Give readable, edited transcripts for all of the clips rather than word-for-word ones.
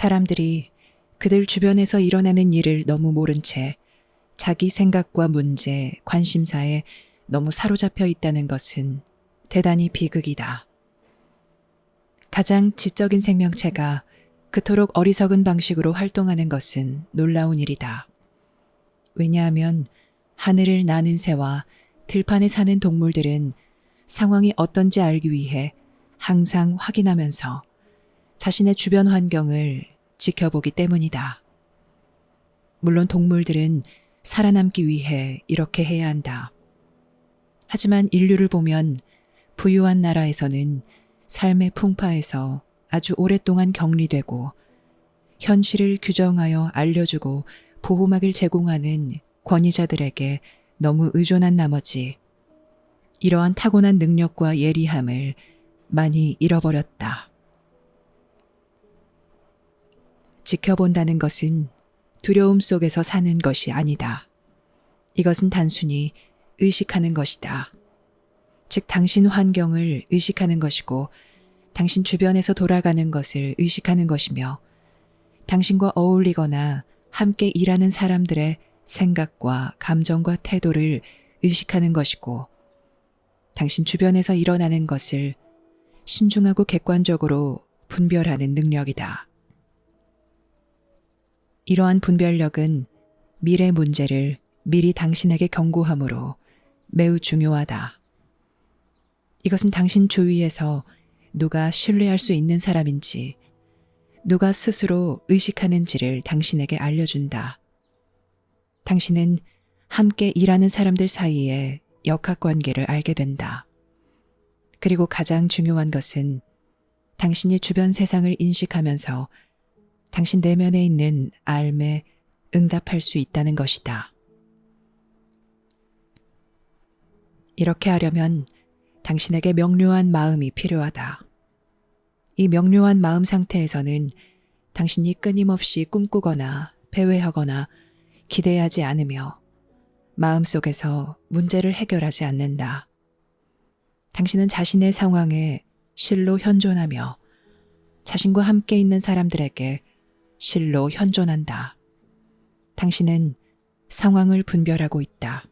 사람들이 그들 주변에서 일어나는 일을 너무 모른 채 자기 생각과 문제, 관심사에 너무 사로잡혀 있다는 것은 대단히 비극이다. 가장 지적인 생명체가 그토록 어리석은 방식으로 활동하는 것은 놀라운 일이다. 왜냐하면 하늘을 나는 새와 들판에 사는 동물들은 상황이 어떤지 알기 위해 항상 확인하면서 자신의 주변 환경을 지켜보기 때문이다. 물론 동물들은 살아남기 위해 이렇게 해야 한다. 하지만 인류를 보면 부유한 나라에서는 삶의 풍파에서 아주 오랫동안 격리되고 현실을 규정하여 알려주고 보호막을 제공하는 권위자들에게 너무 의존한 나머지 이러한 타고난 능력과 예리함을 많이 잃어버렸다. 지켜본다는 것은 두려움 속에서 사는 것이 아니다. 이것은 단순히 의식하는 것이다. 즉, 당신 환경을 의식하는 것이고 당신 주변에서 돌아가는 것을 의식하는 것이며 당신과 어울리거나 함께 일하는 사람들의 생각과 감정과 태도를 의식하는 것이고 당신 주변에서 일어나는 것을 신중하고 객관적으로 분별하는 능력이다. 이러한 분별력은 미래 문제를 미리 당신에게 경고하므로 매우 중요하다. 이것은 당신 주위에서 누가 신뢰할 수 있는 사람인지, 누가 스스로 의식하는지를 당신에게 알려준다. 당신은 함께 일하는 사람들 사이의 역학관계를 알게 된다. 그리고 가장 중요한 것은 당신이 주변 세상을 인식하면서 당신 내면에 있는 알매 응답할 수 있다는 것이다. 이렇게 하려면 당신에게 명료한 마음이 필요하다. 이 명료한 마음 상태에서는 당신이 끊임없이 꿈꾸거나 배회하거나 기대하지 않으며 마음속에서 문제를 해결하지 않는다. 당신은 자신의 상황에 실로 현존하며 자신과 함께 있는 사람들에게 실로 현존한다. 당신은 상황을 분별하고 있다.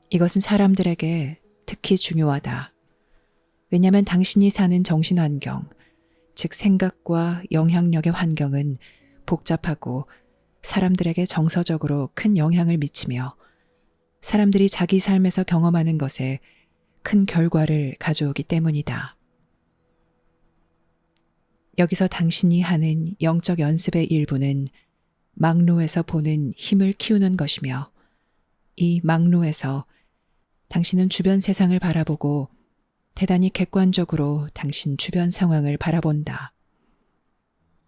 이것은 사람들에게 특히 중요하다. 왜냐하면 당신이 사는 정신환경, 즉 생각과 영향력의 환경은 복잡하고 사람들에게 정서적으로 큰 영향을 미치며 사람들이 자기 삶에서 경험하는 것에 큰 결과를 가져오기 때문이다. 여기서 당신이 하는 영적 연습의 일부는 막로에서 보는 힘을 키우는 것이며 이 막로에서 당신은 주변 세상을 바라보고 대단히 객관적으로 당신 주변 상황을 바라본다.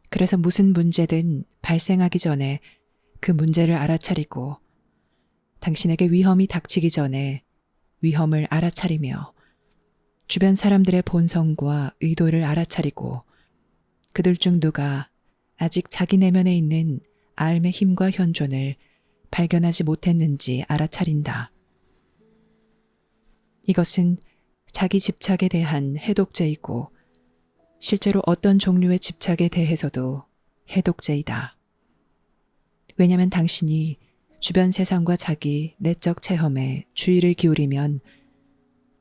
그래서 무슨 문제든 발생하기 전에 그 문제를 알아차리고 당신에게 위험이 닥치기 전에 위험을 알아차리며 주변 사람들의 본성과 의도를 알아차리고 그들 중 누가 아직 자기 내면에 있는 알의 힘과 현존을 발견하지 못했는지 알아차린다. 이것은 자기 집착에 대한 해독제이고 실제로 어떤 종류의 집착에 대해서도 해독제이다. 왜냐하면 당신이 주변 세상과 자기 내적 체험에 주의를 기울이면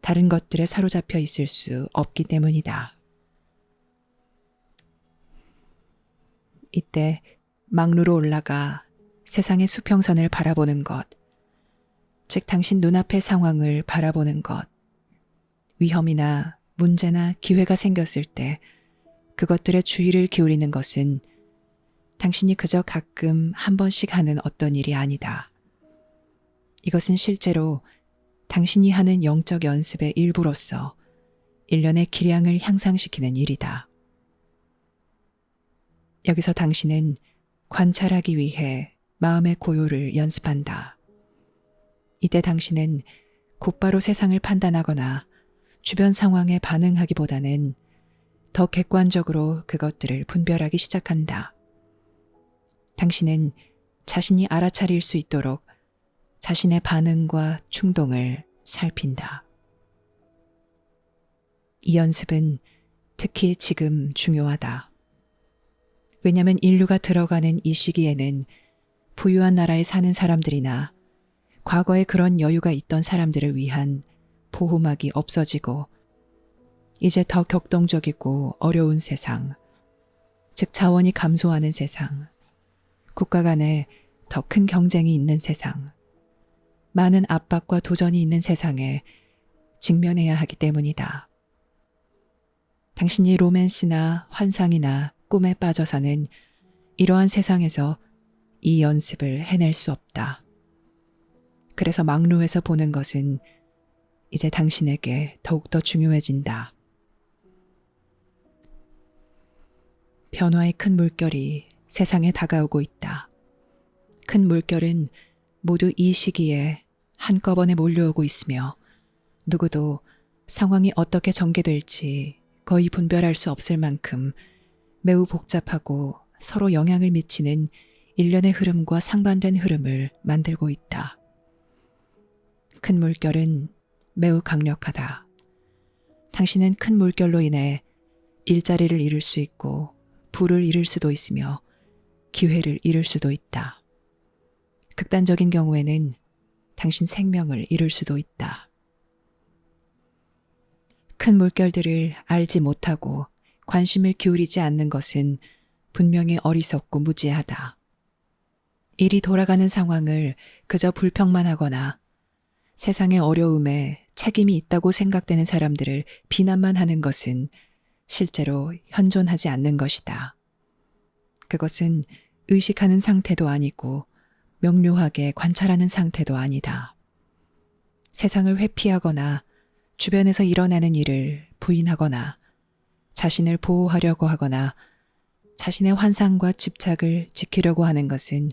다른 것들에 사로잡혀 있을 수 없기 때문이다. 이때 막루로 올라가 세상의 수평선을 바라보는 것, 즉 당신 눈앞의 상황을 바라보는 것, 위험이나 문제나 기회가 생겼을 때 그것들의 주의를 기울이는 것은 당신이 그저 가끔 한 번씩 하는 어떤 일이 아니다. 이것은 실제로 당신이 하는 영적 연습의 일부로서 일련의 기량을 향상시키는 일이다. 여기서 당신은 관찰하기 위해 마음의 고요를 연습한다. 이때 당신은 곧바로 세상을 판단하거나 주변 상황에 반응하기보다는 더 객관적으로 그것들을 분별하기 시작한다. 당신은 자신이 알아차릴 수 있도록 자신의 반응과 충동을 살핀다. 이 연습은 특히 지금 중요하다. 왜냐하면 인류가 들어가는 이 시기에는 부유한 나라에 사는 사람들이나 과거에 그런 여유가 있던 사람들을 위한 보호막이 없어지고 이제 더 격동적이고 어려운 세상, 즉 자원이 감소하는 세상, 국가 간에 더 큰 경쟁이 있는 세상, 많은 압박과 도전이 있는 세상에 직면해야 하기 때문이다. 당신이 로맨스나 환상이나 꿈에 빠져서는 이러한 세상에서 이 연습을 해낼 수 없다. 그래서 막루에서 보는 것은 이제 당신에게 더욱더 중요해진다. 변화의 큰 물결이 세상에 다가오고 있다. 큰 물결은 모두 이 시기에 한꺼번에 몰려오고 있으며 누구도 상황이 어떻게 전개될지 거의 분별할 수 없을 만큼 매우 복잡하고 서로 영향을 미치는 일련의 흐름과 상반된 흐름을 만들고 있다. 큰 물결은 매우 강력하다. 당신은 큰 물결로 인해 일자리를 잃을 수 있고 부를 잃을 수도 있으며 기회를 잃을 수도 있다. 극단적인 경우에는 당신 생명을 잃을 수도 있다. 큰 물결들을 알지 못하고 관심을 기울이지 않는 것은 분명히 어리석고 무지하다. 일이 돌아가는 상황을 그저 불평만 하거나 세상의 어려움에 책임이 있다고 생각되는 사람들을 비난만 하는 것은 실제로 현존하지 않는 것이다. 그것은 의식하는 상태도 아니고 명료하게 관찰하는 상태도 아니다. 세상을 회피하거나 주변에서 일어나는 일을 부인하거나 자신을 보호하려고 하거나 자신의 환상과 집착을 지키려고 하는 것은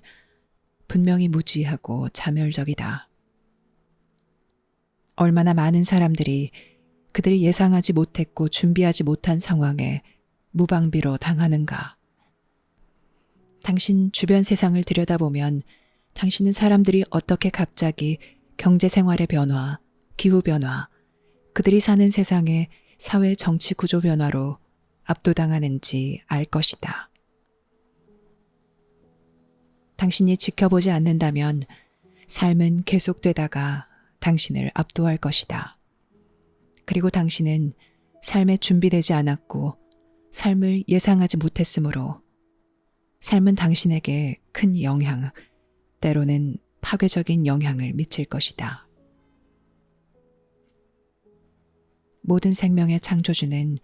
분명히 무지하고 자멸적이다. 얼마나 많은 사람들이 그들이 예상하지 못했고 준비하지 못한 상황에 무방비로 당하는가. 당신 주변 세상을 들여다보면 당신은 사람들이 어떻게 갑자기 경제 생활의 변화, 기후 변화, 그들이 사는 세상의 사회 정치 구조 변화로 압도당하는지 알 것이다. 당신이 지켜보지 않는다면 삶은 계속되다가 당신을 압도할 것이다. 그리고 당신은 삶에 준비되지 않았고 삶을 예상하지 못했으므로 삶은 당신에게 큰 영향, 때로는 파괴적인 영향을 미칠 것이다. 모든 생명의 창조주는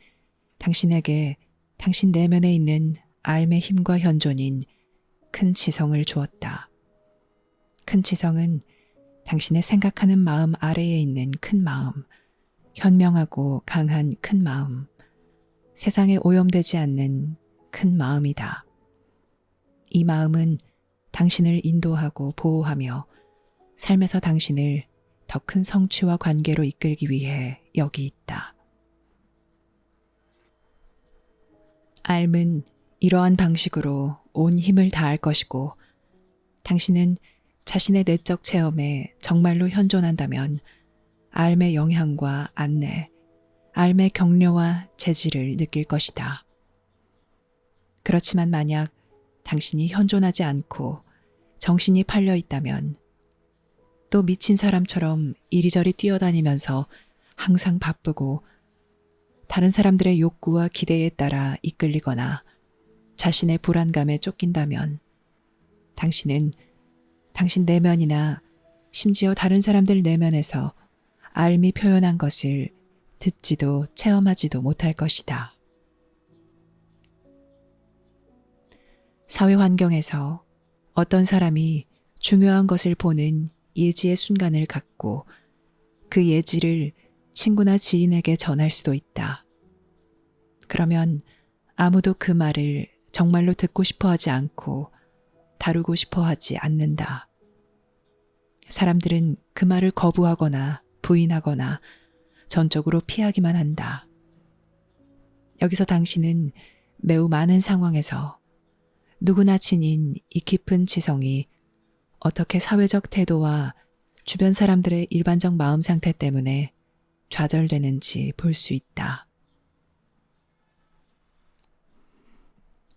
당신에게 당신 내면에 있는 알의 힘과 현존인 큰 지성을 주었다. 큰 지성은 당신의 생각하는 마음 아래에 있는 큰 마음, 현명하고 강한 큰 마음, 세상에 오염되지 않는 큰 마음이다. 이 마음은 당신을 인도하고 보호하며 삶에서 당신을 더 큰 성취와 관계로 이끌기 위해 여기 있다. 알은 이러한 방식으로 온 힘을 다할 것이고 당신은 자신의 내적 체험에 정말로 현존한다면 알의 영향과 안내, 알의 격려와 재질을 느낄 것이다. 그렇지만 만약 당신이 현존하지 않고 정신이 팔려 있다면 또 미친 사람처럼 이리저리 뛰어다니면서 항상 바쁘고 다른 사람들의 욕구와 기대에 따라 이끌리거나 자신의 불안감에 쫓긴다면 당신은 당신 내면이나 심지어 다른 사람들 내면에서 알미 표현한 것을 듣지도 체험하지도 못할 것이다. 사회 환경에서 어떤 사람이 중요한 것을 보는 예지의 순간을 갖고 그 예지를 친구나 지인에게 전할 수도 있다. 그러면 아무도 그 말을 정말로 듣고 싶어 하지 않고 다루고 싶어 하지 않는다. 사람들은 그 말을 거부하거나 부인하거나 전적으로 피하기만 한다. 여기서 당신은 매우 많은 상황에서 누구나 지닌 이 깊은 지성이 어떻게 사회적 태도와 주변 사람들의 일반적 마음 상태 때문에 좌절되는지 볼 수 있다.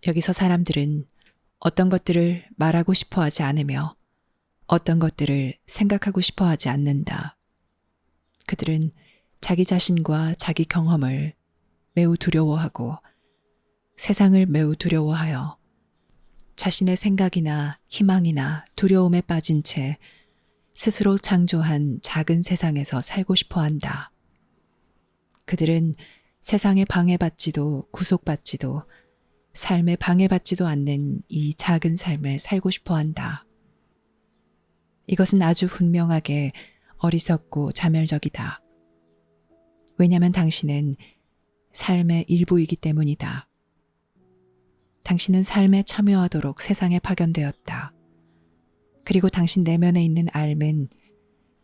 여기서 사람들은 어떤 것들을 말하고 싶어 하지 않으며 어떤 것들을 생각하고 싶어 하지 않는다. 그들은 자기 자신과 자기 경험을 매우 두려워하고 세상을 매우 두려워하여 자신의 생각이나 희망이나 두려움에 빠진 채 스스로 창조한 작은 세상에서 살고 싶어 한다. 그들은 세상에 방해받지도 구속받지도 삶에 방해받지도 않는 이 작은 삶을 살고 싶어 한다. 이것은 아주 분명하게 어리석고 자멸적이다. 왜냐하면 당신은 삶의 일부이기 때문이다. 당신은 삶에 참여하도록 세상에 파견되었다. 그리고 당신 내면에 있는 삶은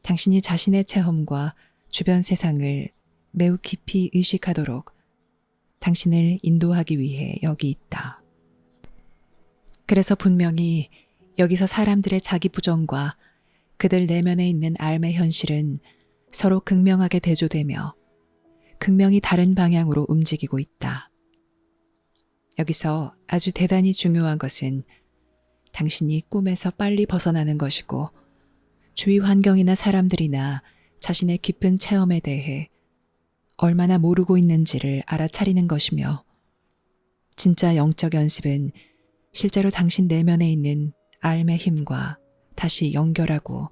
당신이 자신의 체험과 주변 세상을 매우 깊이 의식하도록 당신을 인도하기 위해 여기 있다. 그래서 분명히 여기서 사람들의 자기 부정과 그들 내면에 있는 삶의 현실은 서로 극명하게 대조되며 극명히 다른 방향으로 움직이고 있다. 여기서 아주 대단히 중요한 것은 당신이 꿈에서 빨리 벗어나는 것이고 주위 환경이나 사람들이나 자신의 깊은 체험에 대해 얼마나 모르고 있는지를 알아차리는 것이며 진짜 영적 연습은 실제로 당신 내면에 있는 삶의 힘과 다시 연결하고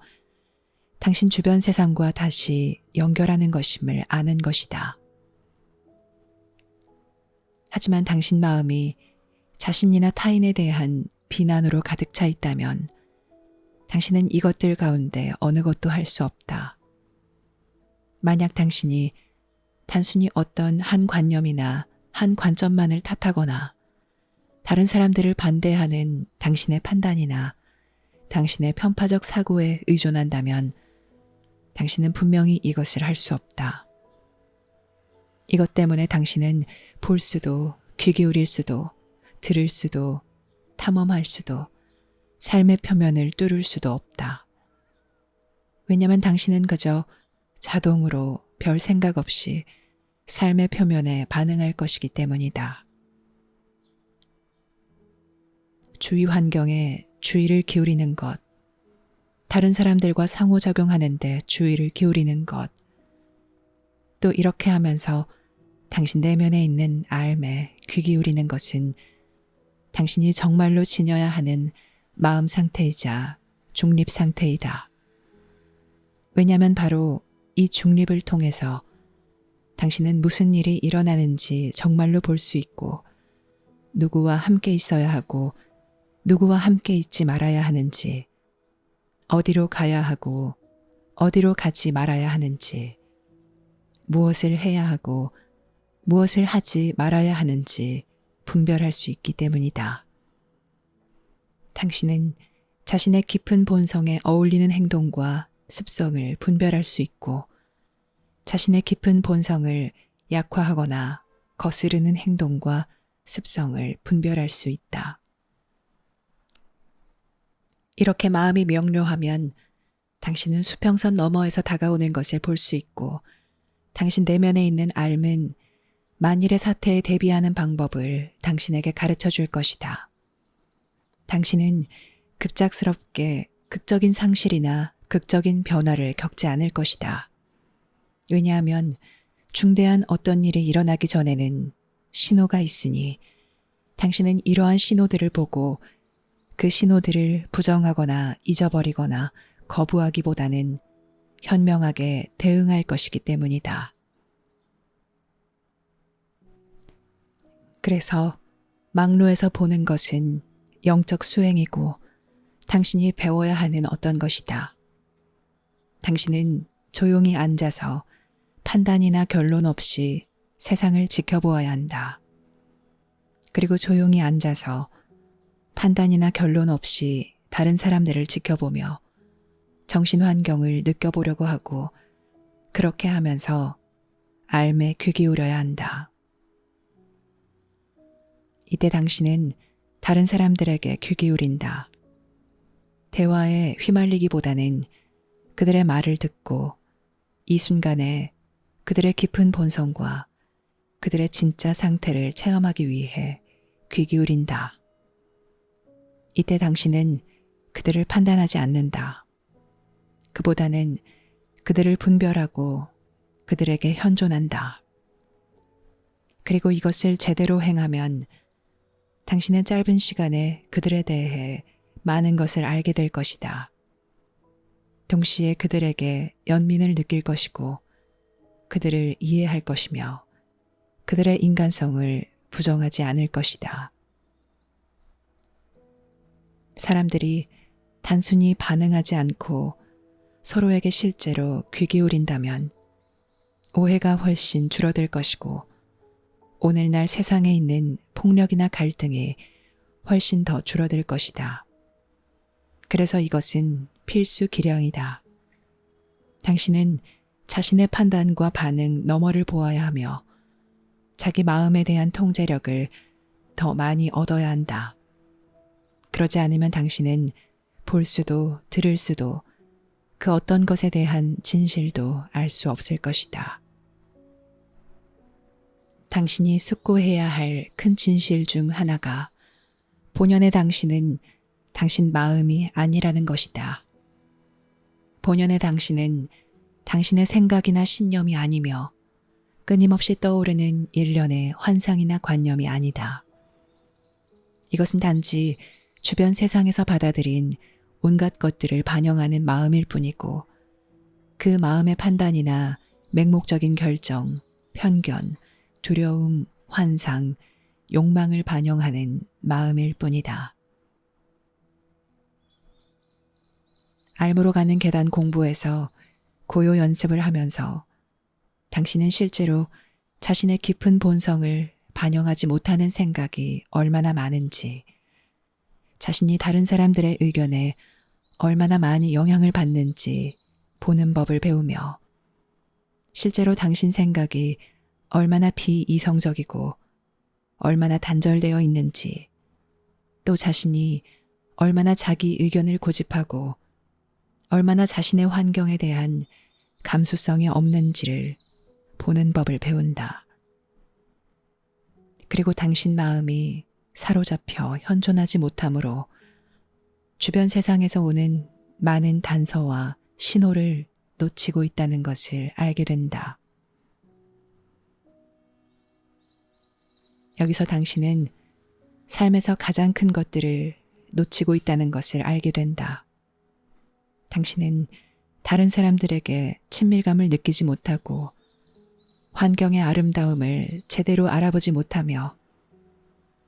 당신 주변 세상과 다시 연결하는 것임을 아는 것이다. 하지만 당신 마음이 자신이나 타인에 대한 비난으로 가득 차 있다면 당신은 이것들 가운데 어느 것도 할 수 없다. 만약 당신이 단순히 어떤 한 관념이나 한 관점만을 탓하거나 다른 사람들을 반대하는 당신의 판단이나 당신의 편파적 사고에 의존한다면 당신은 분명히 이것을 할 수 없다. 이것 때문에 당신은 볼 수도, 귀 기울일 수도, 들을 수도, 탐험할 수도, 삶의 표면을 뚫을 수도 없다. 왜냐하면 당신은 그저 자동으로 별 생각 없이 삶의 표면에 반응할 것이기 때문이다. 주위 환경에 주의를 기울이는 것, 다른 사람들과 상호작용하는 데 주의를 기울이는 것, 또 이렇게 하면서 당신 내면에 있는 삶에 귀 기울이는 것은 당신이 정말로 지녀야 하는 마음 상태이자 중립 상태이다. 왜냐하면 바로 이 중립을 통해서 당신은 무슨 일이 일어나는지 정말로 볼 수 있고 누구와 함께 있어야 하고 누구와 함께 있지 말아야 하는지, 어디로 가야 하고 어디로 가지 말아야 하는지, 무엇을 해야 하고 무엇을 하지 말아야 하는지 분별할 수 있기 때문이다. 당신은 자신의 깊은 본성에 어울리는 행동과 습성을 분별할 수 있고 자신의 깊은 본성을 약화하거나 거스르는 행동과 습성을 분별할 수 있다. 이렇게 마음이 명료하면 당신은 수평선 너머에서 다가오는 것을 볼 수 있고 당신 내면에 있는 삶은 만일의 사태에 대비하는 방법을 당신에게 가르쳐 줄 것이다. 당신은 급작스럽게 극적인 상실이나 극적인 변화를 겪지 않을 것이다. 왜냐하면 중대한 어떤 일이 일어나기 전에는 신호가 있으니 당신은 이러한 신호들을 보고 그 신호들을 부정하거나 잊어버리거나 거부하기보다는 현명하게 대응할 것이기 때문이다. 그래서 막로에서 보는 것은 영적 수행이고 당신이 배워야 하는 어떤 것이다. 당신은 조용히 앉아서 판단이나 결론 없이 세상을 지켜보아야 한다. 그리고 조용히 앉아서 판단이나 결론 없이 다른 사람들을 지켜보며 정신 환경을 느껴보려고 하고 그렇게 하면서 삶에 귀 기울여야 한다. 이때 당신은 다른 사람들에게 귀 기울인다. 대화에 휘말리기보다는 그들의 말을 듣고 이 순간에 그들의 깊은 본성과 그들의 진짜 상태를 체험하기 위해 귀 기울인다. 이때 당신은 그들을 판단하지 않는다. 그보다는 그들을 분별하고 그들에게 현존한다. 그리고 이것을 제대로 행하면 당신은 짧은 시간에 그들에 대해 많은 것을 알게 될 것이다. 동시에 그들에게 연민을 느낄 것이고 그들을 이해할 것이며 그들의 인간성을 부정하지 않을 것이다. 사람들이 단순히 반응하지 않고 서로에게 실제로 귀 기울인다면 오해가 훨씬 줄어들 것이고 오늘날 세상에 있는 폭력이나 갈등이 훨씬 더 줄어들 것이다. 그래서 이것은 필수 기량이다. 당신은 자신의 판단과 반응 너머를 보아야 하며 자기 마음에 대한 통제력을 더 많이 얻어야 한다. 그러지 않으면 당신은 볼 수도 들을 수도 그 어떤 것에 대한 진실도 알 수 없을 것이다. 당신이 숙고해야 할 큰 진실 중 하나가 본연의 당신은 당신 마음이 아니라는 것이다. 본연의 당신은 당신의 생각이나 신념이 아니며 끊임없이 떠오르는 일련의 환상이나 관념이 아니다. 이것은 단지 주변 세상에서 받아들인 온갖 것들을 반영하는 마음일 뿐이고 그 마음의 판단이나 맹목적인 결정, 편견, 두려움, 환상, 욕망을 반영하는 마음일 뿐이다. 알무로 가는 계단 공부에서 고요 연습을 하면서 당신은 실제로 자신의 깊은 본성을 반영하지 못하는 생각이 얼마나 많은지, 자신이 다른 사람들의 의견에 얼마나 많이 영향을 받는지 보는 법을 배우며 실제로 당신 생각이 얼마나 비이성적이고 얼마나 단절되어 있는지 또 자신이 얼마나 자기 의견을 고집하고 얼마나 자신의 환경에 대한 감수성이 없는지를 보는 법을 배운다. 그리고 당신 마음이 사로잡혀 현존하지 못하므로 주변 세상에서 오는 많은 단서와 신호를 놓치고 있다는 것을 알게 된다. 여기서 당신은 삶에서 가장 큰 것들을 놓치고 있다는 것을 알게 된다. 당신은 다른 사람들에게 친밀감을 느끼지 못하고 환경의 아름다움을 제대로 알아보지 못하며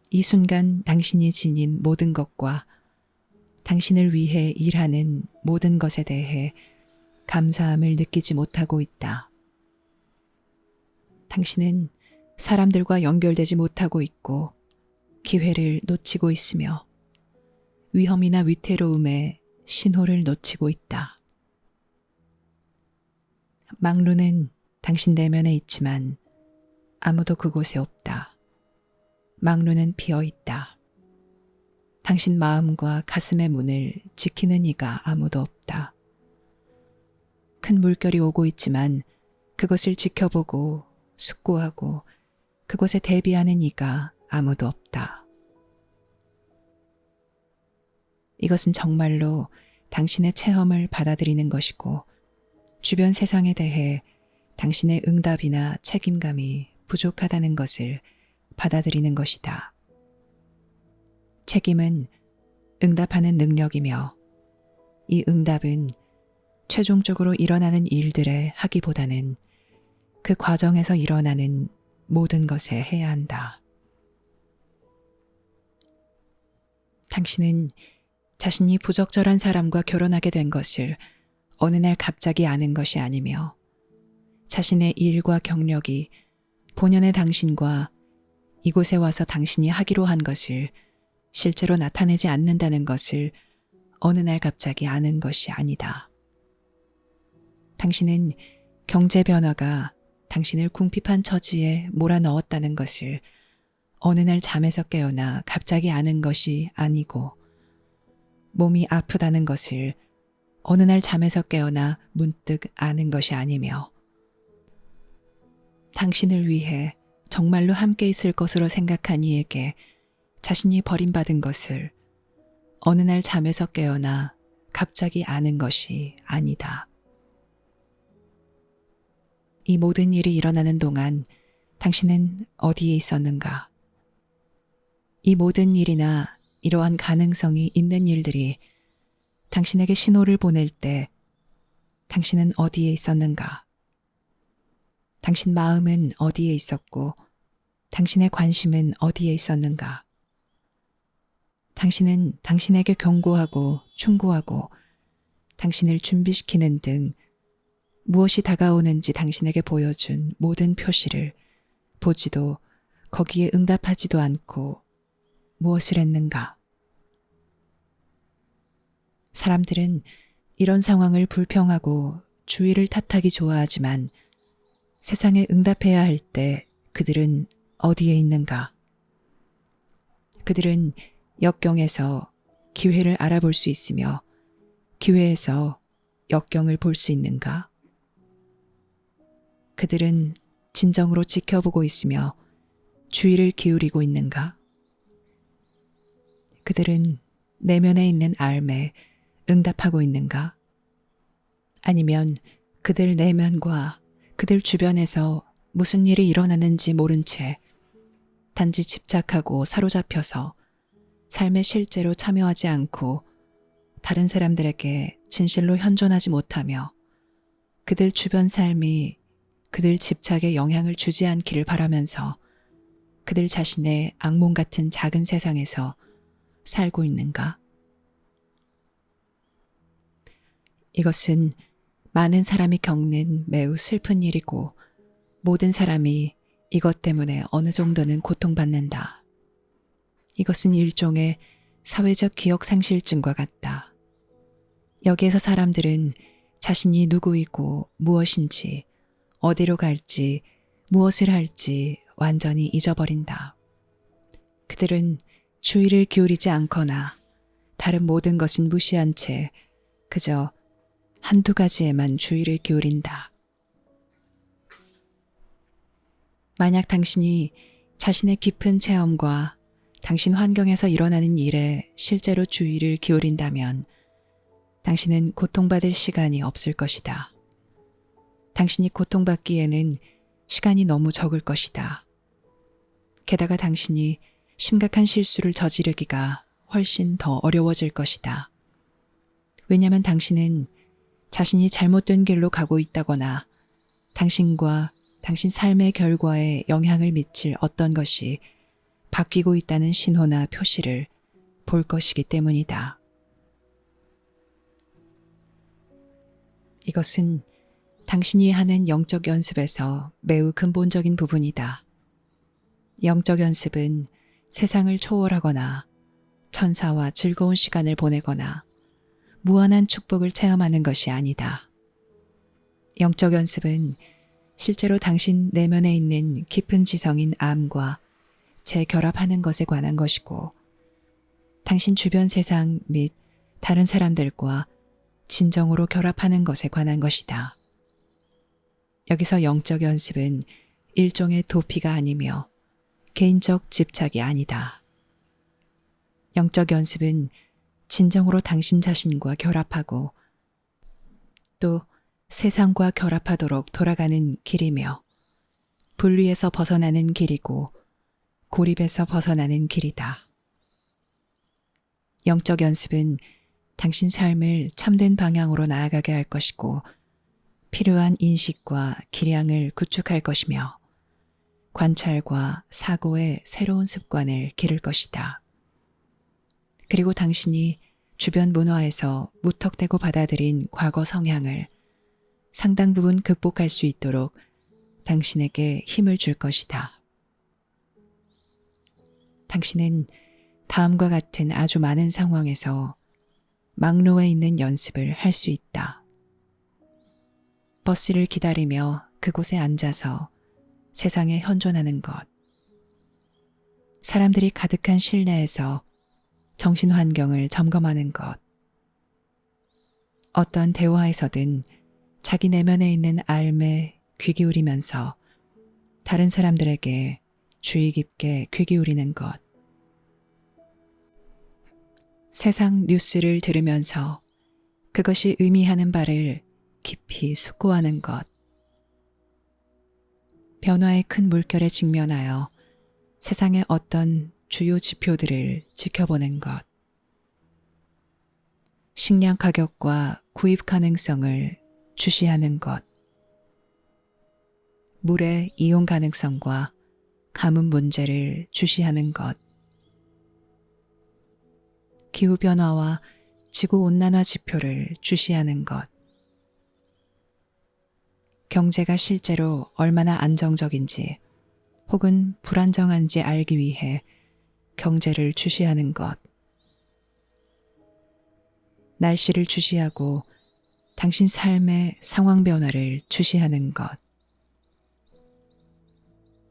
이 순간 당신이 지닌 모든 것과 당신을 위해 일하는 모든 것에 대해 감사함을 느끼지 못하고 있다. 당신은 사람들과 연결되지 못하고 있고 기회를 놓치고 있으며 위험이나 위태로움에 신호를 놓치고 있다. 망루는 당신 내면에 있지만 아무도 그곳에 없다. 망루는 비어 있다. 당신 마음과 가슴의 문을 지키는 이가 아무도 없다. 큰 물결이 오고 있지만 그것을 지켜보고 숙고하고 그곳에 대비하는 이가 아무도 없다. 이것은 정말로 당신의 체험을 받아들이는 것이고 주변 세상에 대해 당신의 응답이나 책임감이 부족하다는 것을 받아들이는 것이다. 책임은 응답하는 능력이며 이 응답은 최종적으로 일어나는 일들에 하기보다는 그 과정에서 일어나는 모든 것에 해야 한다. 당신은 자신이 부적절한 사람과 결혼하게 된 것을 어느 날 갑자기 아는 것이 아니며 자신의 일과 경력이 본연의 당신과 이곳에 와서 당신이 하기로 한 것을 실제로 나타내지 않는다는 것을 어느 날 갑자기 아는 것이 아니다. 당신은 경제 변화가 당신을 궁핍한 처지에 몰아넣었다는 것을 어느 날 잠에서 깨어나 갑자기 아는 것이 아니고 몸이 아프다는 것을 어느 날 잠에서 깨어나 문득 아는 것이 아니며 당신을 위해 정말로 함께 있을 것으로 생각한 이에게 자신이 버림받은 것을 어느 날 잠에서 깨어나 갑자기 아는 것이 아니다. 이 모든 일이 일어나는 동안 당신은 어디에 있었는가? 이 모든 일이나 이러한 가능성이 있는 일들이 당신에게 신호를 보낼 때 당신은 어디에 있었는가? 당신 마음은 어디에 있었고 당신의 관심은 어디에 있었는가? 당신은 당신에게 경고하고 충고하고 당신을 준비시키는 등 무엇이 다가오는지 당신에게 보여준 모든 표시를 보지도 거기에 응답하지도 않고 무엇을 했는가? 사람들은 이런 상황을 불평하고 주위를 탓하기 좋아하지만 세상에 응답해야 할 때 그들은 어디에 있는가? 그들은 역경에서 기회를 알아볼 수 있으며 기회에서 역경을 볼 수 있는가? 그들은 진정으로 지켜보고 있으며 주의를 기울이고 있는가? 그들은 내면에 있는 삶에 응답하고 있는가? 아니면 그들 내면과 그들 주변에서 무슨 일이 일어나는지 모른 채 단지 집착하고 사로잡혀서 삶에 실제로 참여하지 않고 다른 사람들에게 진실로 현존하지 못하며 그들 주변 삶이 그들 집착에 영향을 주지 않기를 바라면서 그들 자신의 악몽 같은 작은 세상에서 살고 있는가? 이것은 많은 사람이 겪는 매우 슬픈 일이고 모든 사람이 이것 때문에 어느 정도는 고통받는다. 이것은 일종의 사회적 기억 상실증과 같다. 여기에서 사람들은 자신이 누구이고 무엇인지, 어디로 갈지, 무엇을 할지 완전히 잊어버린다. 그들은 주의를 기울이지 않거나 다른 모든 것은 무시한 채 그저 한두 가지에만 주의를 기울인다. 만약 당신이 자신의 깊은 체험과 당신 환경에서 일어나는 일에 실제로 주의를 기울인다면 당신은 고통받을 시간이 없을 것이다. 당신이 고통받기에는 시간이 너무 적을 것이다. 게다가 당신이 심각한 실수를 저지르기가 훨씬 더 어려워질 것이다. 왜냐하면 당신은 자신이 잘못된 길로 가고 있다거나 당신과 당신 삶의 결과에 영향을 미칠 어떤 것이 바뀌고 있다는 신호나 표시를 볼 것이기 때문이다. 이것은 당신이 하는 영적 연습에서 매우 근본적인 부분이다. 영적 연습은 세상을 초월하거나 천사와 즐거운 시간을 보내거나 무한한 축복을 체험하는 것이 아니다. 영적 연습은 실제로 당신 내면에 있는 깊은 지성인 암과 재결합하는 것에 관한 것이고 당신 주변 세상 및 다른 사람들과 진정으로 결합하는 것에 관한 것이다. 여기서 영적 연습은 일종의 도피가 아니며 개인적 집착이 아니다. 영적 연습은 진정으로 당신 자신과 결합하고 또 세상과 결합하도록 돌아가는 길이며 분리에서 벗어나는 길이고 고립에서 벗어나는 길이다. 영적 연습은 당신 삶을 참된 방향으로 나아가게 할 것이고 필요한 인식과 기량을 구축할 것이며 관찰과 사고의 새로운 습관을 기를 것이다. 그리고 당신이 주변 문화에서 무턱대고 받아들인 과거 성향을 상당 부분 극복할 수 있도록 당신에게 힘을 줄 것이다. 당신은 다음과 같은 아주 많은 상황에서 막로에 있는 연습을 할 수 있다. 버스를 기다리며 그곳에 앉아서 세상에 현존하는 것. 사람들이 가득한 실내에서 정신 환경을 점검하는 것. 어떤 대화에서든 자기 내면에 있는 삶에 귀 기울이면서 다른 사람들에게 주의 깊게 귀 기울이는 것. 세상 뉴스를 들으면서 그것이 의미하는 바를 깊이 숙고하는 것. 변화의 큰 물결에 직면하여 세상의 어떤 주요 지표들을 지켜보는 것. 식량 가격과 구입 가능성을 주시하는 것. 물의 이용 가능성과 가뭄 문제를 주시하는 것. 기후변화와 지구온난화 지표를 주시하는 것. 경제가 실제로 얼마나 안정적인지 혹은 불안정한지 알기 위해 경제를 주시하는 것. 날씨를 주시하고 당신 삶의 상황 변화를 주시하는 것.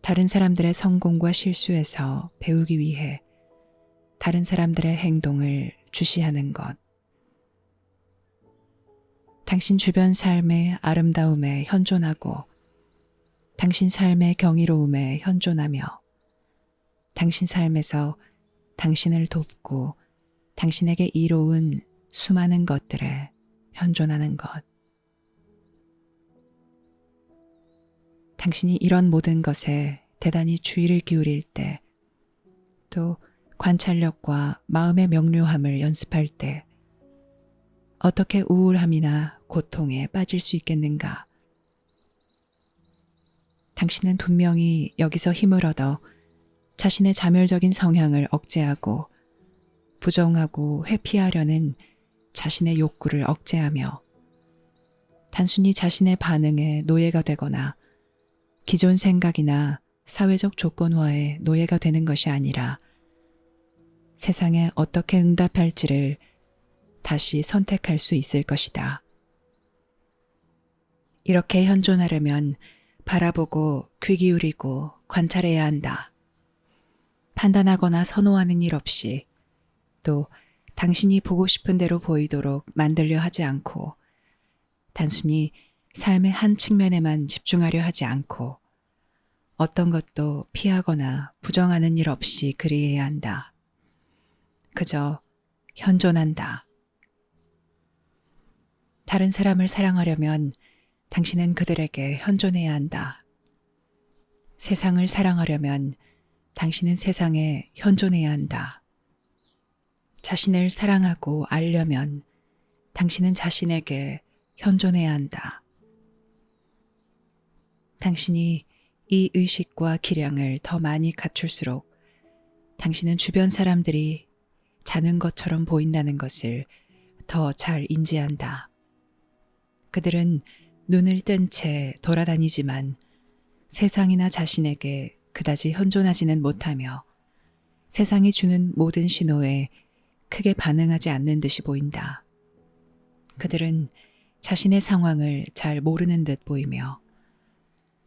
다른 사람들의 성공과 실수에서 배우기 위해 다른 사람들의 행동을 주시하는 것. 당신 주변 삶의 아름다움에 현존하고 당신 삶의 경이로움에 현존하며 당신 삶에서 당신을 돕고 당신에게 이로운 수많은 것들에 현존하는 것. 당신이 이런 모든 것에 대단히 주의를 기울일 때, 또 관찰력과 마음의 명료함을 연습할 때 어떻게 우울함이나 고통에 빠질 수 있겠는가? 당신은 분명히 여기서 힘을 얻어 자신의 자멸적인 성향을 억제하고 부정하고 회피하려는 자신의 욕구를 억제하며 단순히 자신의 반응에 노예가 되거나 기존 생각이나 사회적 조건화에 노예가 되는 것이 아니라 세상에 어떻게 응답할지를 다시 선택할 수 있을 것이다. 이렇게 현존하려면 바라보고 귀 기울이고 관찰해야 한다. 판단하거나 선호하는 일 없이 또 당신이 보고 싶은 대로 보이도록 만들려 하지 않고 단순히 삶의 한 측면에만 집중하려 하지 않고 어떤 것도 피하거나 부정하는 일 없이 그리해야 한다. 그저 현존한다. 다른 사람을 사랑하려면 당신은 그들에게 현존해야 한다. 세상을 사랑하려면 당신은 세상에 현존해야 한다. 자신을 사랑하고 알려면 당신은 자신에게 현존해야 한다. 당신이 이 의식과 기량을 더 많이 갖출수록 당신은 주변 사람들이 자는 것처럼 보인다는 것을 더 잘 인지한다. 그들은 눈을 뜬 채 돌아다니지만 세상이나 자신에게 그다지 현존하지는 못하며 세상이 주는 모든 신호에 크게 반응하지 않는 듯이 보인다. 그들은 자신의 상황을 잘 모르는 듯 보이며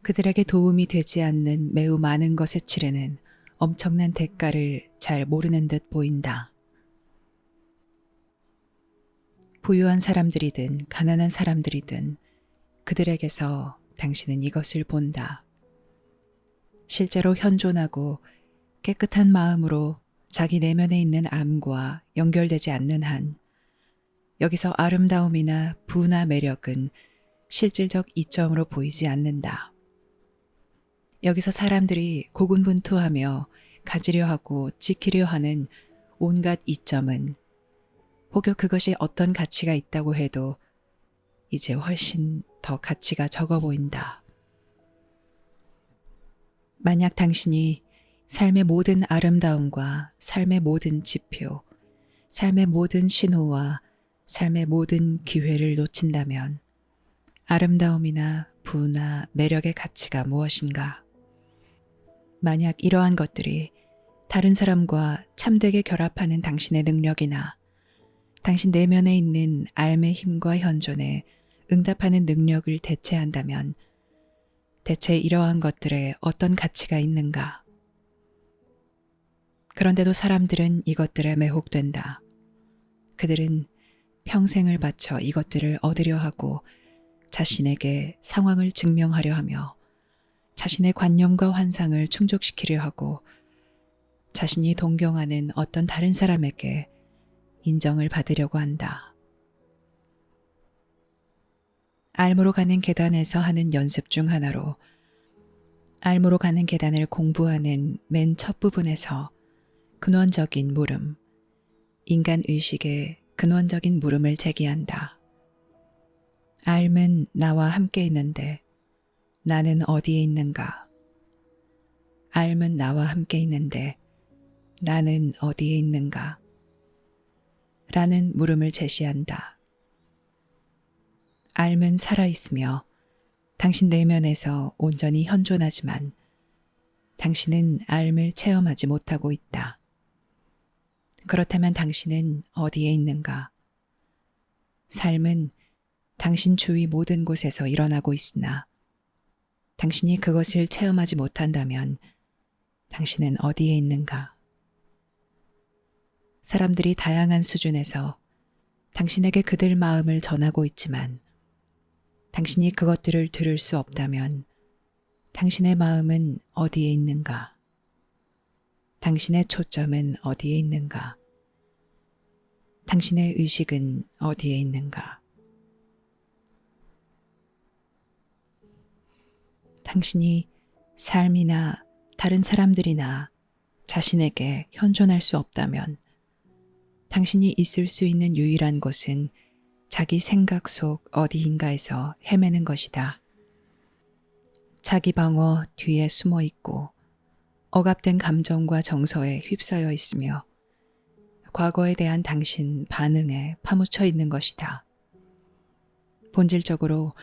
그들에게 도움이 되지 않는 매우 많은 것에 치르는 엄청난 대가를 잘 모르는 듯 보인다. 부유한 사람들이든 가난한 사람들이든 그들에게서 당신은 이것을 본다. 실제로 현존하고 깨끗한 마음으로 자기 내면에 있는 암과 연결되지 않는 한 여기서 아름다움이나 부나 매력은 실질적 이점으로 보이지 않는다. 여기서 사람들이 고군분투하며 가지려 하고 지키려 하는 온갖 이점은 혹여 그것이 어떤 가치가 있다고 해도 이제 훨씬 더 가치가 적어 보인다. 만약 당신이 삶의 모든 아름다움과 삶의 모든 지표, 삶의 모든 신호와 삶의 모든 기회를 놓친다면 아름다움이나 부나 매력의 가치가 무엇인가? 만약 이러한 것들이 다른 사람과 참되게 결합하는 당신의 능력이나 당신 내면에 있는 삶의 힘과 현존에 응답하는 능력을 대체한다면 대체 이러한 것들에 어떤 가치가 있는가? 그런데도 사람들은 이것들에 매혹된다. 그들은 평생을 바쳐 이것들을 얻으려 하고 자신에게 상황을 증명하려 하며 자신의 관념과 환상을 충족시키려 하고 자신이 동경하는 어떤 다른 사람에게 인정을 받으려고 한다. 알무로 가는 계단에서 하는 연습 중 하나로 알무로 가는 계단을 공부하는 맨 첫 부분에서 근원적인 물음, 인간 의식의 근원적인 물음을 제기한다. 알은 나와 함께 있는데 나는 어디에 있는가? 알은 나와 함께 있는데 나는 어디에 있는가? 라는 물음을 제시한다. 알은 살아있으며 당신 내면에서 온전히 현존하지만 당신은 알을 체험하지 못하고 있다. 그렇다면 당신은 어디에 있는가? 삶은 당신 주위 모든 곳에서 일어나고 있으나 당신이 그것을 체험하지 못한다면 당신은 어디에 있는가? 사람들이 다양한 수준에서 당신에게 그들 마음을 전하고 있지만 당신이 그것들을 들을 수 없다면 당신의 마음은 어디에 있는가? 당신의 초점은 어디에 있는가? 당신의 의식은 어디에 있는가? 당신이 삶이나 다른 사람들이나 자신에게 현존할 수 없다면 당신이 있을 수 있는 유일한 곳은 자기 생각 속 어디인가에서 헤매는 것이다. 자기 방어 뒤에 숨어 있고 억압된 감정과 정서에 휩싸여 있으며 과거에 대한 당신 반응에 파묻혀 있는 것이다. 본질적으로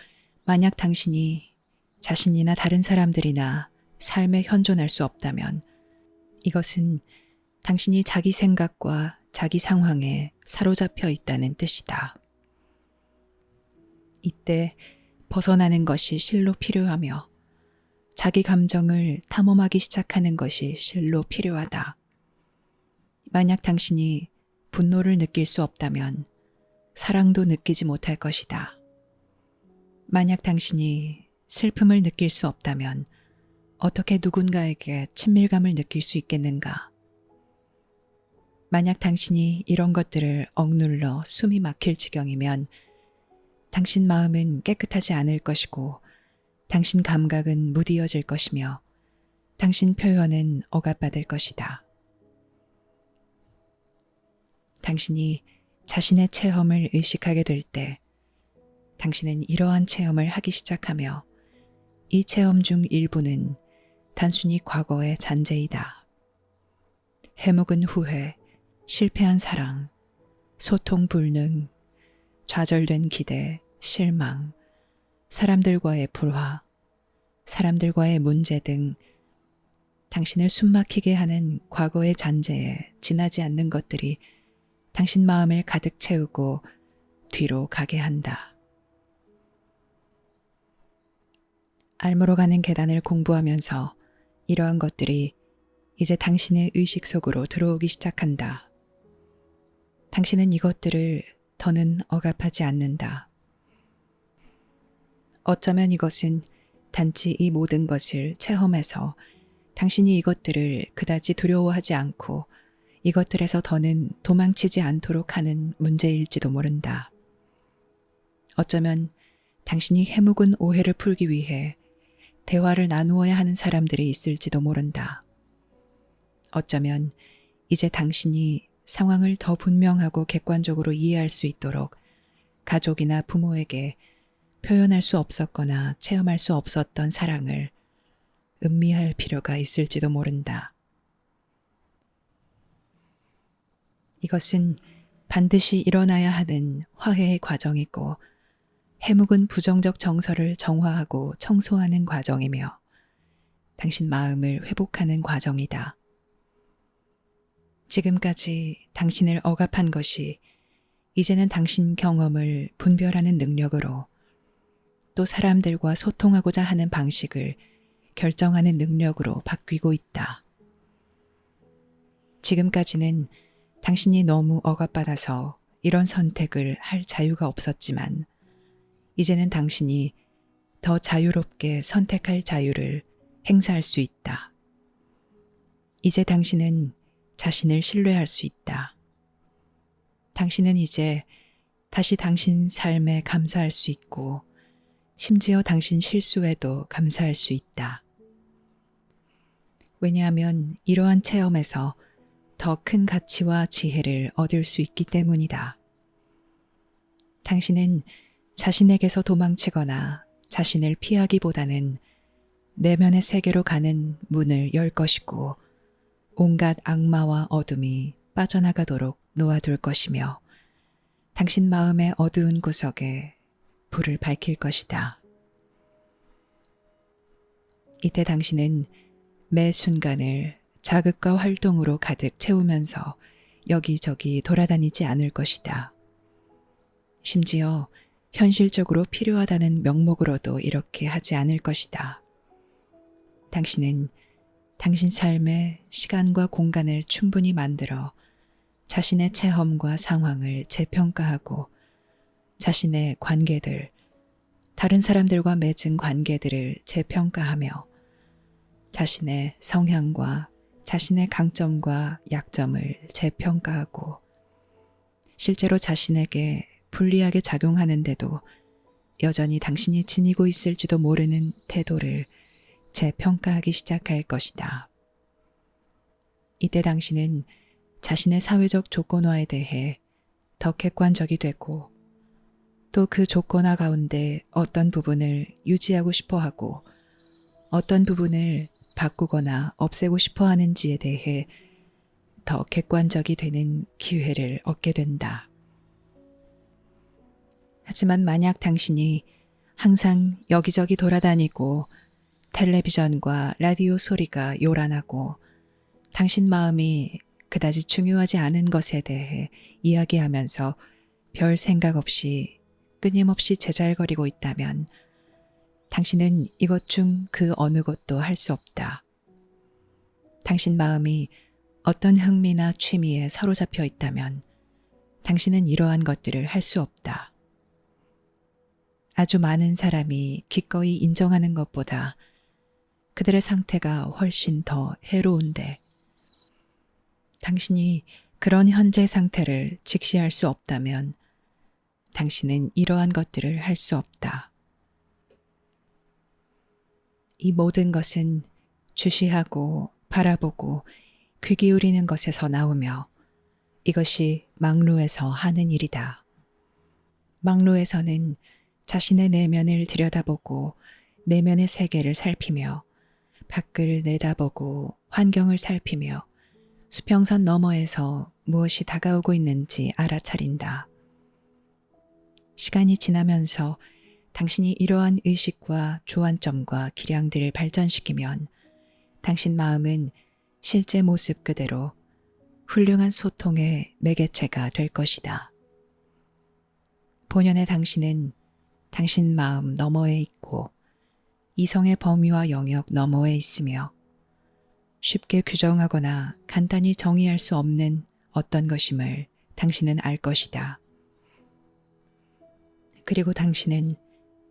만약 당신이 자신이나 다른 사람들이나 삶에 현존할 수 없다면 이것은 당신이 자기 생각과 자기 상황에 사로잡혀 있다는 뜻이다. 이때 벗어나는 것이 실로 필요하며 자기 감정을 탐험하기 시작하는 것이 실로 필요하다. 만약 당신이 분노를 느낄 수 없다면 사랑도 느끼지 못할 것이다. 만약 당신이 슬픔을 느낄 수 없다면 어떻게 누군가에게 친밀감을 느낄 수 있겠는가? 만약 당신이 이런 것들을 억눌러 숨이 막힐 지경이면 당신 마음은 깨끗하지 않을 것이고 당신 감각은 무디어질 것이며 당신 표현은 억압받을 것이다. 당신이 자신의 체험을 의식하게 될 때 당신은 이러한 체험을 하기 시작하며 이 체험 중 일부는 단순히 과거의 잔재이다. 해묵은 후회, 실패한 사랑, 소통 불능, 좌절된 기대, 실망, 사람들과의 불화, 사람들과의 문제 등 당신을 숨막히게 하는 과거의 잔재에 지나지 않는 것들이 당신 마음을 가득 채우고 뒤로 가게 한다. 알무로 가는 계단을 공부하면서 이러한 것들이 이제 당신의 의식 속으로 들어오기 시작한다. 당신은 이것들을 더는 억압하지 않는다. 어쩌면 이것은 단지 이 모든 것을 체험해서 당신이 이것들을 그다지 두려워하지 않고 이것들에서 더는 도망치지 않도록 하는 문제일지도 모른다. 어쩌면 당신이 해묵은 오해를 풀기 위해 대화를 나누어야 하는 사람들이 있을지도 모른다. 어쩌면 이제 당신이 상황을 더 분명하고 객관적으로 이해할 수 있도록 가족이나 부모에게 표현할 수 없었거나 체험할 수 없었던 사랑을 음미할 필요가 있을지도 모른다. 이것은 반드시 일어나야 하는 화해의 과정이고 해묵은 부정적 정서를 정화하고 청소하는 과정이며 당신 마음을 회복하는 과정이다. 지금까지 당신을 억압한 것이 이제는 당신 경험을 분별하는 능력으로 또 사람들과 소통하고자 하는 방식을 결정하는 능력으로 바뀌고 있다. 지금까지는 당신이 너무 억압받아서 이런 선택을 할 자유가 없었지만 이제는 당신이 더 자유롭게 선택할 자유를 행사할 수 있다. 이제 당신은 자신을 신뢰할 수 있다. 당신은 이제 다시 당신 삶에 감사할 수 있고 심지어 당신 실수에도 감사할 수 있다. 왜냐하면 이러한 체험에서 더 큰 가치와 지혜를 얻을 수 있기 때문이다. 당신은 자신에게서 도망치거나 자신을 피하기보다는 내면의 세계로 가는 문을 열 것이고 온갖 악마와 어둠이 빠져나가도록 놓아둘 것이며 당신 마음의 어두운 구석에 불을 밝힐 것이다. 이때 당신은 매 순간을 자극과 활동으로 가득 채우면서 여기저기 돌아다니지 않을 것이다. 심지어 현실적으로 필요하다는 명목으로도 이렇게 하지 않을 것이다. 당신은 당신 삶에 시간과 공간을 충분히 만들어 자신의 체험과 상황을 재평가하고 자신의 관계들, 다른 사람들과 맺은 관계들을 재평가하며 자신의 성향과 자신의 강점과 약점을 재평가하고 실제로 자신에게 불리하게 작용하는데도 여전히 당신이 지니고 있을지도 모르는 태도를 재평가하기 시작할 것이다. 이때 당신은 자신의 사회적 조건화에 대해 더 객관적이 되고 또 그 조건화 가운데 어떤 부분을 유지하고 싶어 하고 어떤 부분을 바꾸거나 없애고 싶어 하는지에 대해 더 객관적이 되는 기회를 얻게 된다. 하지만 만약 당신이 항상 여기저기 돌아다니고 텔레비전과 라디오 소리가 요란하고 당신 마음이 그다지 중요하지 않은 것에 대해 이야기하면서 별 생각 없이 끊임없이 제잘거리고 있다면 당신은 이것 중 그 어느 것도 할 수 없다. 당신 마음이 어떤 흥미나 취미에 사로잡혀 있다면 당신은 이러한 것들을 할 수 없다. 아주 많은 사람이 기꺼이 인정하는 것보다 그들의 상태가 훨씬 더 해로운데 당신이 그런 현재 상태를 직시할 수 없다면 당신은 이러한 것들을 할 수 없다. 이 모든 것은 주시하고 바라보고 귀 기울이는 것에서 나오며 이것이 망루에서 하는 일이다. 망루에서는 자신의 내면을 들여다보고 내면의 세계를 살피며 밖을 내다보고 환경을 살피며 수평선 너머에서 무엇이 다가오고 있는지 알아차린다. 시간이 지나면서 당신이 이러한 의식과 주안점과 기량들을 발전시키면 당신 마음은 실제 모습 그대로 훌륭한 소통의 매개체가 될 것이다. 본연의 당신은 당신 마음 너머에 있고 이성의 범위와 영역 너머에 있으며 쉽게 규정하거나 간단히 정의할 수 없는 어떤 것임을 당신은 알 것이다. 그리고 당신은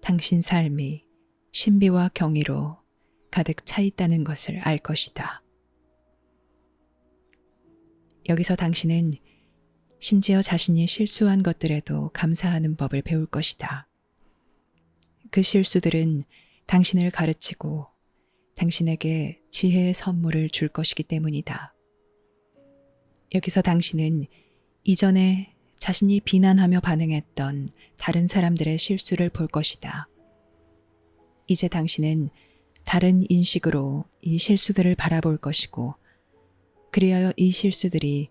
당신 삶이 신비와 경이로 가득 차 있다는 것을 알 것이다. 여기서 당신은 심지어 자신이 실수한 것들에도 감사하는 법을 배울 것이다. 그 실수들은 당신을 가르치고 당신에게 지혜의 선물을 줄 것이기 때문이다. 여기서 당신은 이전에 자신이 비난하며 반응했던 다른 사람들의 실수를 볼 것이다. 이제 당신은 다른 인식으로 이 실수들을 바라볼 것이고 그리하여 이 실수들이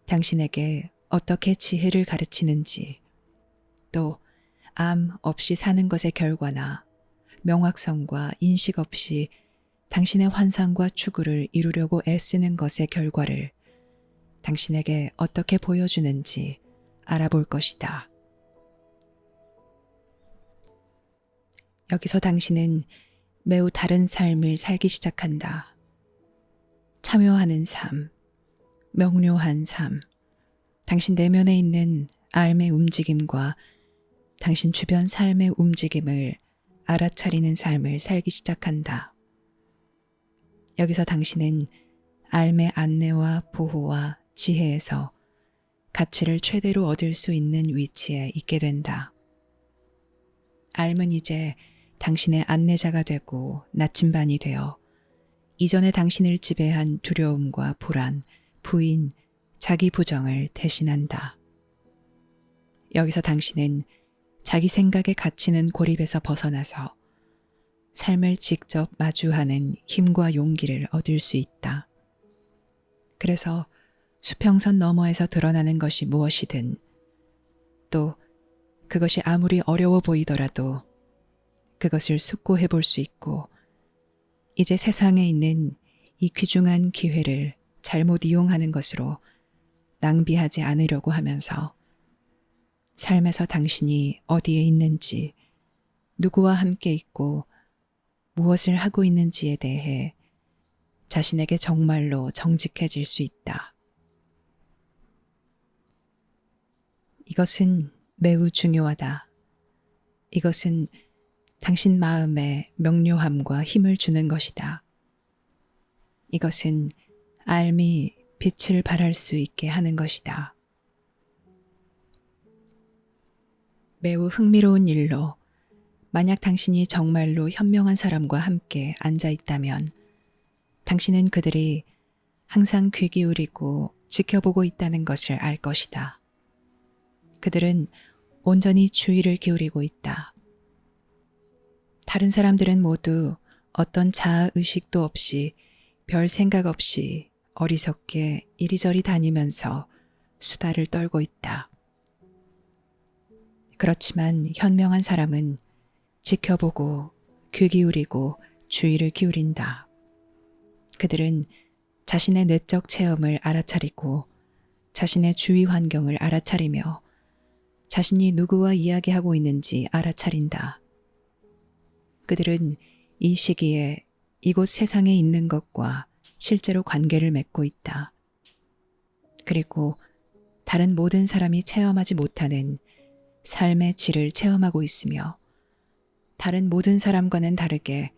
당신에게 어떻게 지혜를 가르치는지 또 암 없이 사는 것의 결과나 명확성과 인식 없이 당신의 환상과 추구를 이루려고 애쓰는 것의 결과를 당신에게 어떻게 보여주는지 알아볼 것이다. 여기서 당신은 매우 다른 삶을 살기 시작한다. 참여하는 삶, 명료한 삶, 당신 내면에 있는 삶의 움직임과 당신 주변 삶의 움직임을 알아차리는 삶을 살기 시작한다. 여기서 당신은 삶의 안내와 보호와 지혜에서 가치를 최대로 얻을 수 있는 위치에 있게 된다. 알은 이제 당신의 안내자가 되고 나침반이 되어 이전에 당신을 지배한 두려움과 불안, 부인, 자기 부정을 대신한다. 여기서 당신은 자기 생각에 갇히는 고립에서 벗어나서 삶을 직접 마주하는 힘과 용기를 얻을 수 있다. 그래서 수평선 너머에서 드러나는 것이 무엇이든, 또 그것이 아무리 어려워 보이더라도 그것을 숙고해 볼 수 있고, 이제 세상에 있는 이 귀중한 기회를 잘못 이용하는 것으로 낭비하지 않으려고 하면서 삶에서 당신이 어디에 있는지, 누구와 함께 있고 무엇을 하고 있는지에 대해 자신에게 정말로 정직해질 수 있다. 이것은 매우 중요하다. 이것은 당신 마음에 명료함과 힘을 주는 것이다. 이것은 알미 빛을 발할 수 있게 하는 것이다. 매우 흥미로운 일로, 만약 당신이 정말로 현명한 사람과 함께 앉아 있다면 당신은 그들이 항상 귀 기울이고 지켜보고 있다는 것을 알 것이다. 그들은 온전히 주의를 기울이고 있다. 다른 사람들은 모두 어떤 자아의식도 없이, 별 생각 없이 어리석게 이리저리 다니면서 수다를 떨고 있다. 그렇지만 현명한 사람은 지켜보고 귀 기울이고 주의를 기울인다. 그들은 자신의 내적 체험을 알아차리고 자신의 주위 환경을 알아차리며 자신이 누구와 이야기하고 있는지 알아차린다. 그들은 이 시기에 이곳 세상에 있는 것과 실제로 관계를 맺고 있다. 그리고 다른 모든 사람이 체험하지 못하는 삶의 질을 체험하고 있으며, 다른 모든 사람과는 다르게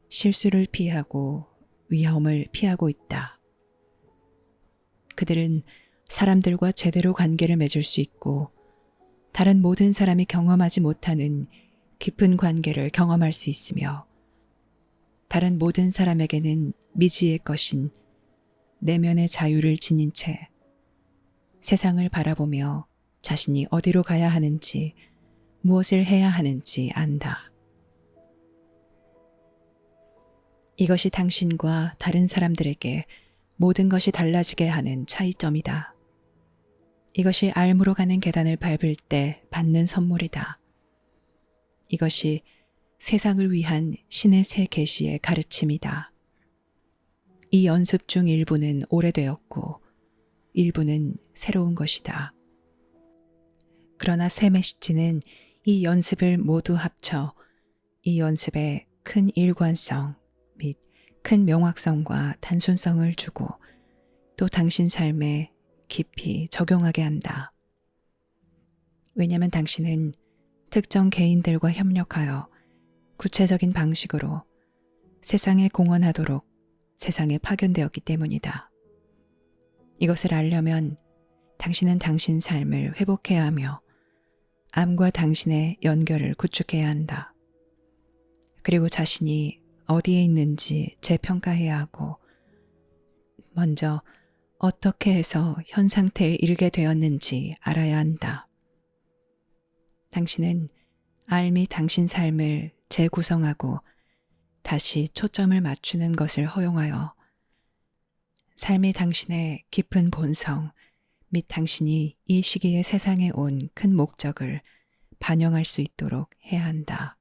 실수를 피하고 위험을 피하고 있다. 그들은 사람들과 제대로 관계를 맺을 수 있고, 다른 모든 사람이 경험하지 못하는 깊은 관계를 경험할 수 있으며, 다른 모든 사람에게는 미지의 것인 내면의 자유를 지닌 채 세상을 바라보며 자신이 어디로 가야 하는지, 무엇을 해야 하는지 안다. 이것이 당신과 다른 사람들에게 모든 것이 달라지게 하는 차이점이다. 이것이 알무로 가는 계단을 밟을 때 받는 선물이다. 이것이 세상을 위한 신의 새 계시의 가르침이다. 이 연습 중 일부는 오래되었고 일부는 새로운 것이다. 그러나 새 메시지는 이 연습을 모두 합쳐 이 연습에 큰 일관성 및 큰 명확성과 단순성을 주고 또 당신 삶에 깊이 적용하게 한다. 왜냐하면 당신은 특정 개인들과 협력하여 구체적인 방식으로 세상에 공헌하도록 세상에 파견되었기 때문이다. 이것을 알려면 당신은 당신 삶을 회복해야 하며 암과 당신의 연결을 구축해야 한다. 그리고 자신이 어디에 있는지 재평가해야 하고 먼저 어떻게 해서 현 상태에 이르게 되었는지 알아야 한다. 당신은 알미 당신 삶을 재구성하고 다시 초점을 맞추는 것을 허용하여 삶이 당신의 깊은 본성 및 당신이 이 시기에 세상에 온 큰 목적을 반영할 수 있도록 해야 한다.